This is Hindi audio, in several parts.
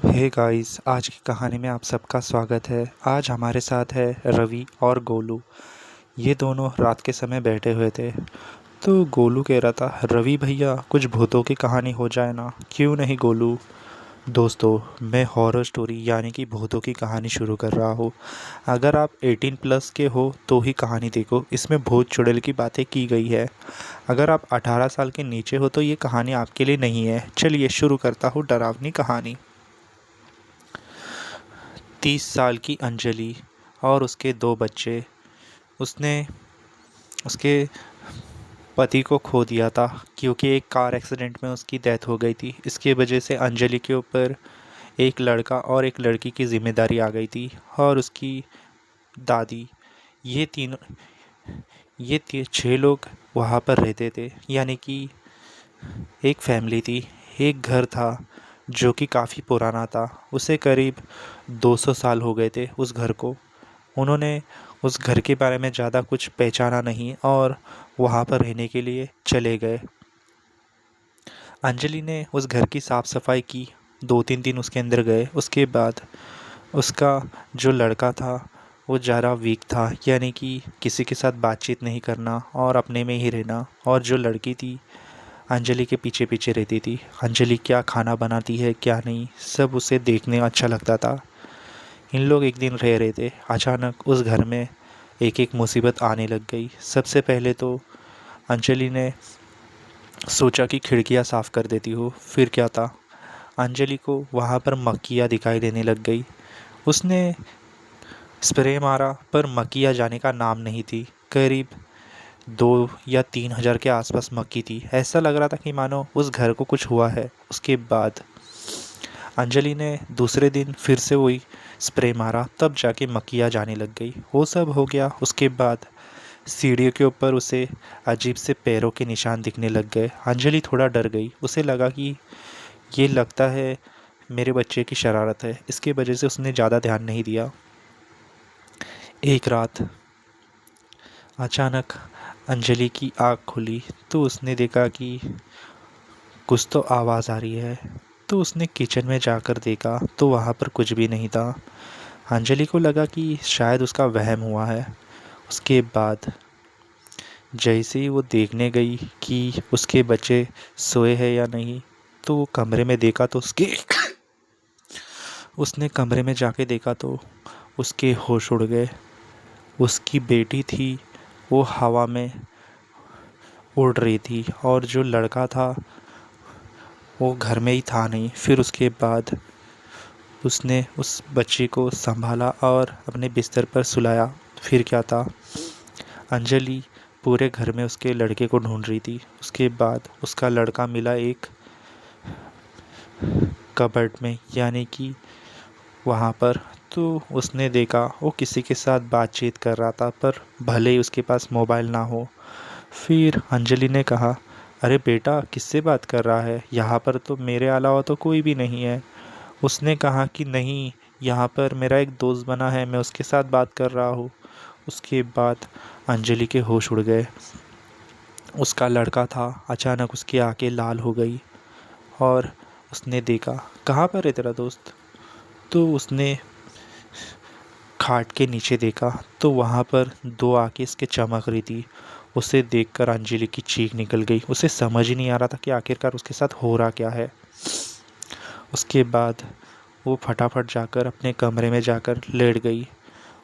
हे गाइस, आज की कहानी में आप सबका स्वागत है। आज हमारे साथ है रवि और गोलू। ये दोनों रात के समय बैठे हुए थे। तो गोलू कह रहा था, रवि भैया कुछ भूतों की कहानी हो जाए ना। क्यों नहीं गोलू। दोस्तों, मैं हॉरर स्टोरी यानी कि भूतों की कहानी शुरू कर रहा हूँ। अगर आप 18 प्लस के हो तो ही कहानी देखो, इसमें भूत चुड़ैल की बातें की गई है। अगर आप 18 साल के नीचे हो तो ये कहानी आपके लिए नहीं है। चलिए शुरू करता हूँ डरावनी कहानी। 30 साल की अंजलि और उसके 2 बच्चे। उसने उसके पति को खो दिया था क्योंकि एक कार एक्सीडेंट में उसकी डेथ हो गई थी। इसकी वजह से अंजलि के ऊपर एक लड़का और एक लड़की की ज़िम्मेदारी आ गई थी। और उसकी दादी, ये तीनों 6 लोग वहाँ पर रहते थे। यानी कि एक फैमिली थी। एक घर था जो कि काफ़ी पुराना था। उसे करीब 200 साल हो गए थे उस घर को। उन्होंने उस घर के बारे में ज़्यादा कुछ पहचाना नहीं और वहाँ पर रहने के लिए चले गए। अंजलि ने उस घर की साफ़ सफाई की। 2-3 दिन उसके अंदर गए। उसके बाद उसका जो लड़का था वो ज़्यादा वीक था, यानी कि किसी के साथ बातचीत नहीं करना और अपने में ही रहना। और जो लड़की थी अंजलि के पीछे पीछे रहती थी। अंजलि क्या खाना बनाती है क्या नहीं, सब उसे देखने अच्छा लगता था। इन लोग एक दिन रह रहे थे। अचानक उस घर में एक एक मुसीबत आने लग गई। सबसे पहले तो अंजलि ने सोचा कि खिड़कियां साफ़ कर देती हो। फिर क्या था, अंजलि को वहाँ पर मक्खियाँ दिखाई देने लग गई। उसने स्प्रे मारा पर मक्खियाँ जाने का नाम नहीं थी। करीब 2 या 3 हज़ार के आसपास मक्खी थी। ऐसा लग रहा था कि मानो उस घर को कुछ हुआ है। उसके बाद अंजलि ने दूसरे दिन फिर से वही स्प्रे मारा, तब जाके मक्खियाँ जाने लग गई। वो सब हो गया। उसके बाद सीढ़ियों के ऊपर उसे अजीब से पैरों के निशान दिखने लग गए। अंजलि थोड़ा डर गई। उसे लगा कि ये लगता है मेरे बच्चे की शरारत है। इसके वजह से उसने ज़्यादा ध्यान नहीं दिया। एक रात अचानक अंजलि की आँख खुली तो उसने देखा कि कुछ तो आवाज़ आ रही है। तो उसने किचन में जाकर देखा तो वहाँ पर कुछ भी नहीं था। अंजलि को लगा कि शायद उसका वहम हुआ है। उसके बाद जैसे ही वो देखने गई कि उसके बच्चे सोए हैं या नहीं, तो वो कमरे में देखा तो उसने कमरे में जाके देखा तो उसके होश उड़ गए। उसकी बेटी थी वो हवा में उड़ रही थी और जो लड़का था वो घर में ही था नहीं। फिर उसके बाद उसने उस बच्ची को संभाला और अपने बिस्तर पर सुलाया। फिर क्या था, अंजलि पूरे घर में उसके लड़के को ढूंढ रही थी। उसके बाद उसका लड़का मिला एक कबर्ड में, यानी कि वहाँ पर। तो उसने देखा वो किसी के साथ बातचीत कर रहा था, पर भले ही उसके पास मोबाइल ना हो। फिर अंजलि ने कहा, अरे बेटा किससे बात कर रहा है, यहाँ पर तो मेरे अलावा तो कोई भी नहीं है। उसने कहा कि नहीं, यहाँ पर मेरा एक दोस्त बना है, मैं उसके साथ बात कर रहा हूँ। उसके बाद अंजलि के होश उड़ गए। उसका लड़का था। अचानक उसकी आंखें लाल हो गई और उसने देखा, कहाँ पर है तेरा दोस्त। तो उसने खाट के नीचे देखा तो वहाँ पर 2 आंखें इसके चमक रही थी। उसे देखकर अंजलि की चीख निकल गई। उसे समझ ही नहीं आ रहा था कि आखिरकार उसके साथ हो रहा क्या है। उसके बाद वो फटाफट जाकर अपने कमरे में जाकर लेट गई।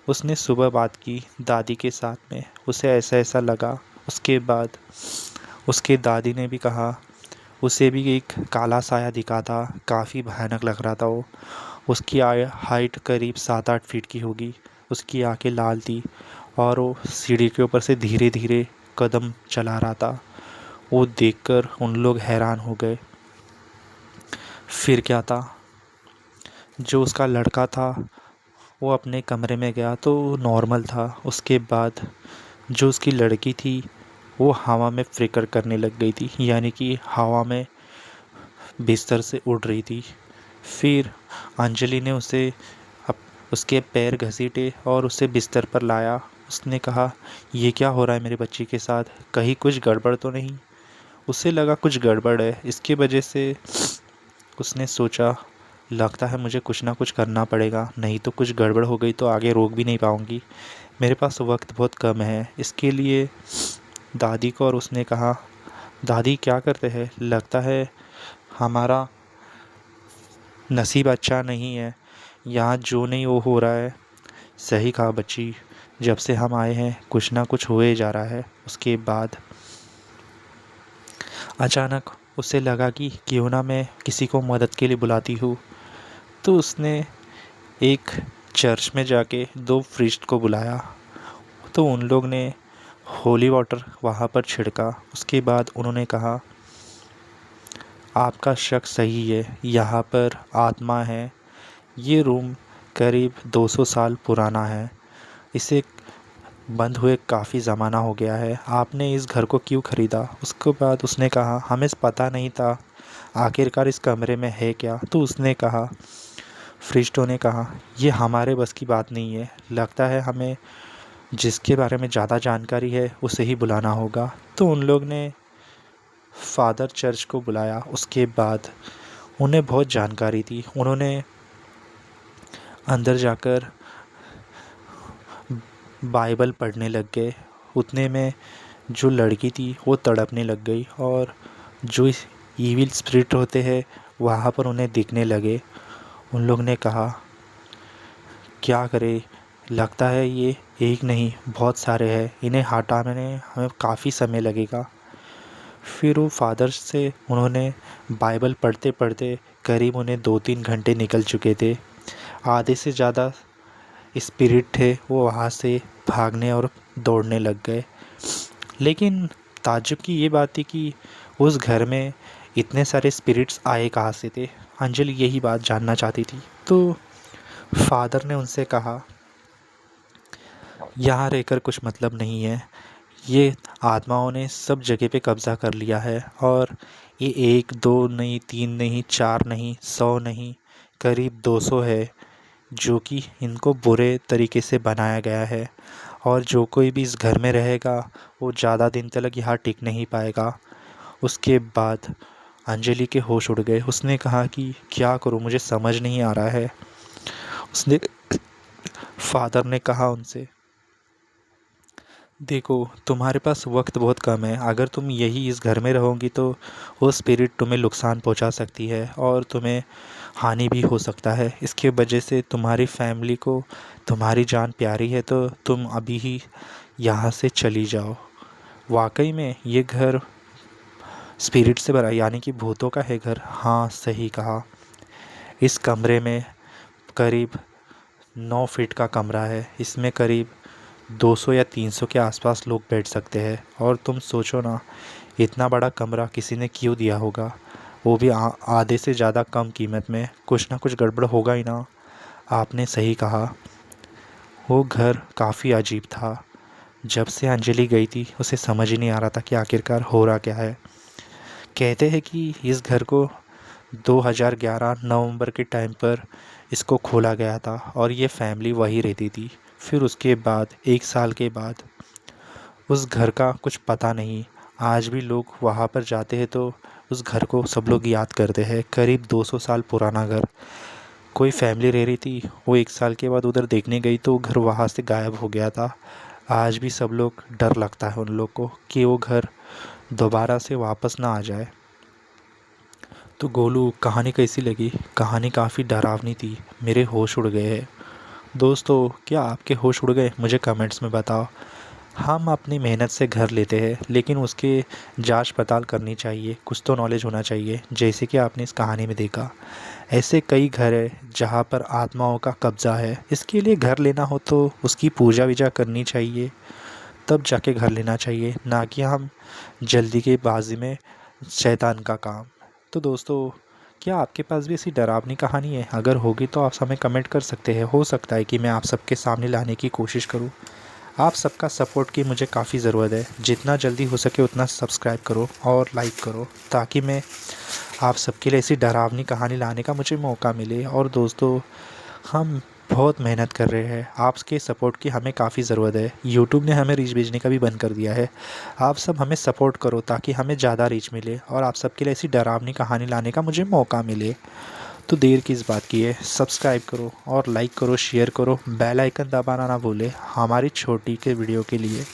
उसने सुबह बात की दादी के साथ में। उसे ऐसा ऐसा लगा। उसके बाद उसके दादी ने भी कहा उसे भी एक काला साया दिखा था। काफ़ी भयानक लग रहा था वो। उसकी हाइट करीब 7-8 फीट की होगी। उसकी आंखें लाल थी और वो सीढ़ी के ऊपर से धीरे धीरे कदम चला रहा था। वो देखकर उन लोग हैरान हो गए। फिर क्या था, जो उसका लड़का था वो अपने कमरे में गया तो नॉर्मल था। उसके बाद जो उसकी लड़की थी वो हवा में फ्लिकर करने लग गई थी, यानी कि हवा में बिस्तर से उड़ रही थी। फिर अंजलि ने उसके पैर घसीटे और उसे बिस्तर पर लाया। उसने कहा, ये क्या हो रहा है मेरे बच्ची के साथ, कहीं कुछ गड़बड़ तो नहीं। उसे लगा कुछ गड़बड़ है। इसकी वजह से उसने सोचा लगता है मुझे कुछ ना कुछ करना पड़ेगा, नहीं तो कुछ गड़बड़ हो गई तो आगे रोक भी नहीं पाऊँगी। मेरे पास वक्त बहुत कम है। इसके लिए दादी को और उसने कहा, दादी क्या करते हैं, लगता है हमारा नसीब अच्छा नहीं है, यहाँ जो नहीं वो हो रहा है। सही कहा बच्ची, जब से हम आए हैं कुछ ना कुछ हुए जा रहा है। उसके बाद अचानक उसे लगा कि क्यों ना मैं किसी को मदद के लिए बुलाती हूँ। तो उसने एक चर्च में जाके 2 प्रीस्ट को बुलाया। तो उन लोग ने होली वाटर वहाँ पर छिड़का। उसके बाद उन्होंने कहा, आपका शक सही है, यहाँ पर आत्मा है। ये रूम करीब 200 साल पुराना है। इसे बंद हुए काफ़ी ज़माना हो गया है। आपने इस घर को क्यों ख़रीदा? उसके बाद उसने कहा, हमें पता नहीं था आखिरकार इस कमरे में है क्या। तो उसने कहा, फरिश्तों ने कहा, ये हमारे बस की बात नहीं है। लगता है हमें जिसके बारे में ज़्यादा जानकारी है उसे ही बुलाना होगा। तो उन लोग ने फादर चर्च को बुलाया। उसके बाद उन्हें बहुत जानकारी थी। उन्होंने अंदर जाकर बाइबल पढ़ने लग गए। उतने में जो लड़की थी वो तड़पने लग गई और जो ईविल स्पिरिट होते हैं वहाँ पर उन्हें दिखने लगे। उन लोग ने कहा, क्या करें, लगता है ये एक नहीं बहुत सारे हैं, इन्हें हटाने में हमें काफ़ी समय लगेगा। फिर वो फादर से उन्होंने बाइबल पढ़ते पढ़ते करीब उन्हें 2-3 घंटे निकल चुके थे। आधे से ज़्यादा स्पिरिट थे वो वहाँ से भागने और दौड़ने लग गए। लेकिन ताज्जुब की ये बात थी कि उस घर में इतने सारे स्पिरिट्स आए कहाँ से थे। अंजलि यही बात जानना चाहती थी। तो फादर ने उनसे कहा, यहाँ रहकर कुछ मतलब नहीं है। ये आत्माओं ने सब जगह पे कब्ज़ा कर लिया है और ये 1-2 नहीं, 3 नहीं, 4 नहीं, 100 नहीं, करीब 200 है जो कि इनको बुरे तरीके से बनाया गया है। और जो कोई भी इस घर में रहेगा वो ज़्यादा दिन तक यहाँ टिक नहीं पाएगा। उसके बाद अंजलि के होश उड़ गए। उसने कहा कि क्या करूँ, मुझे समझ नहीं आ रहा है। उसने फादर ने कहा उनसे, देखो तुम्हारे पास वक्त बहुत कम है। अगर तुम यही इस घर में रहोगी तो वो स्पिरिट तुम्हें नुकसान पहुंचा सकती है और तुम्हें हानि भी हो सकता है। इसके वजह से तुम्हारी फैमिली को तुम्हारी जान प्यारी है तो तुम अभी ही यहाँ से चली जाओ। वाकई में ये घर स्पिरिट से भरा, यानी कि भूतों का है घर। हाँ, सही कहा। इस कमरे में करीब 9 फीट का कमरा है। इसमें करीब 200 या 300 के आसपास लोग बैठ सकते हैं। और तुम सोचो ना, इतना बड़ा कमरा किसी ने क्यों दिया होगा, वो भी आधे से ज़्यादा कम कीमत में। कुछ ना कुछ गड़बड़ होगा ही ना। आपने सही कहा, वो घर काफ़ी अजीब था। जब से अंजलि गई थी उसे समझ ही नहीं आ रहा था कि आखिरकार हो रहा क्या है। कहते हैं कि इस घर को 2011 नवंबर के टाइम पर इसको खोला गया था और ये फैमिली वही रहती थी। फिर उसके बाद 1 साल के बाद उस घर का कुछ पता नहीं। आज भी लोग वहाँ पर जाते हैं तो उस घर को सब लोग याद करते हैं। करीब 200 साल पुराना घर। कोई फैमिली रह रही थी, वो 1 साल के बाद उधर देखने गई तो घर वहाँ से गायब हो गया था। आज भी सब लोग, डर लगता है उन लोग को कि वो घर दोबारा से वापस ना आ जाए। तो गोलू, कहानी कैसी लगी? कहानी काफ़ी डरावनी थी। मेरे होश उड़ गए हैं। दोस्तों, क्या आपके होश उड़ गए? मुझे कमेंट्स में बताओ। हम अपनी मेहनत से घर लेते हैं लेकिन उसके जांच पड़ताल करनी चाहिए। कुछ तो नॉलेज होना चाहिए, जैसे कि आपने इस कहानी में देखा। ऐसे कई घर हैं जहाँ पर आत्माओं का कब्ज़ा है। इसके लिए घर लेना हो तो उसकी पूजा वीजा करनी चाहिए, तब जाके घर लेना चाहिए, ना कि हम जल्दी के बाजी में शैतान का काम। तो दोस्तों, क्या आपके पास भी ऐसी डरावनी कहानी है? अगर होगी तो आप हमें कमेंट कर सकते हैं। हो सकता है कि मैं आप सबके सामने लाने की कोशिश करूं। आप सबका सपोर्ट की मुझे काफ़ी ज़रूरत है। जितना जल्दी हो सके उतना सब्सक्राइब करो और लाइक करो, ताकि मैं आप सबके लिए ऐसी डरावनी कहानी लाने का मुझे मौका मिले। और दोस्तों, हम बहुत मेहनत कर रहे हैं, आपके सपोर्ट की हमें काफ़ी ज़रूरत है। यूट्यूब ने हमें रीच भेजने का भी बंद कर दिया है। आप सब हमें सपोर्ट करो ताकि हमें ज़्यादा रीच मिले और आप सबके लिए ऐसी डरावनी कहानी लाने का मुझे मौका मिले। तो देर किस बात की है, सब्सक्राइब करो और लाइक करो, शेयर करो, बेल आइकन दबाना ना भूले हमारी छोटी के वीडियो के लिए।